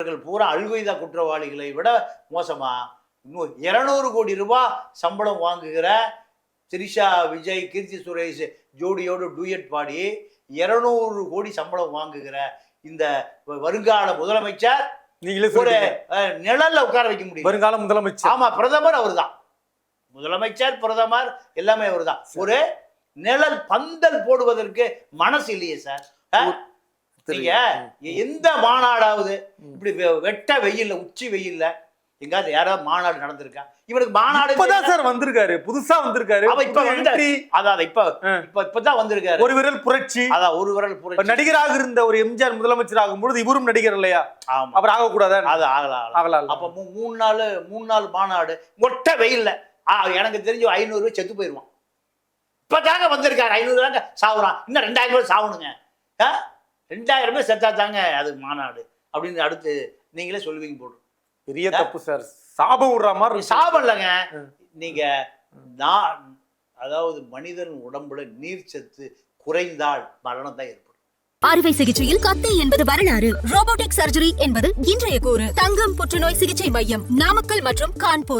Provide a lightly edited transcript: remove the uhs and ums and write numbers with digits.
இவர்கள் பூரா அல்கொய்தா குற்றவாளிகளை விட மோசமா இன்னும் 200 கோடி ரூபாய் சம்பளம் வாங்குகிற திரிஷா, விஜய், கீர்த்தி சுரேஷ் ஜோடியோடு டூயட் பாடி 200 கோடி சம்பளம் வாங்குகிற இந்த வருங்கால முதலமைச்சர் நீங்களே ஒரு நிழல்ல உட்கார வைக்க முடியும். வருங்கால முதலமைச்சர். ஆமா, பிரதமர் அவர் தான். முதலமைச்சர், பிரதமர் எல்லாமே அவர் தான். ஒரு நிழல் பந்தல் போடுவதற்கு மனசு இல்லையே சார். நீங்க எந்த மாநாடாவது இப்படி வெட்ட வெயில்ல, உச்சி வெயில்ல எங்காவது யாராவது மாநாடு நடந்திருக்கா? இவனுக்கு மாநாடு இப்பதான் சார் வந்திருக்காரு, புதுசா வந்திருக்காரு. இப்பதான் வந்திருக்காரு. ஒரு விரல் புரட்சி. அதான் ஒரு விரல் புரட்சி. நடிகராக இருந்த ஒரு எம்ஜிஆர் முதலமைச்சர் ஆகும்போது இவரும் நடிகர் இல்லையா? அவர் ஆகக்கூடாது. அது ஆகலாம். அப்ப 3 நாள் மாநாடு மொட்டை வெயில்ல எனக்கு தெரிஞ்சு 500 ரூபாய் செத்து போயிருவான். இப்பதாங்க வந்திருக்காரு. 500 தாங்க சாவுறான். இன்னும் 2000 ரூபாய் சாவணுங்க. 2000 பேர் செத்தா தாங்க அது மாநாடு அப்படின்னு அடுத்து நீங்களே சொல்லுவீங்க போடு. பெரிய தப்பு சார். சாபம் விடுற மாதிரி. சாபம் இல்லைங்க. நீங்க அதாவது மனிதன் உடம்புல நீர் சத்து குறைந்தால் மரணம் தான் ஏற்படும். அறுவை சிகிச்சையில் கத்தை என்பது வரலாறு, ரோபோட்டிக் சர்ஜரி என்பது இன்றைய கூறு. தங்கம் புற்றுநோய் சிகிச்சை மையம், நாமக்கல் மற்றும் கான்பூர்.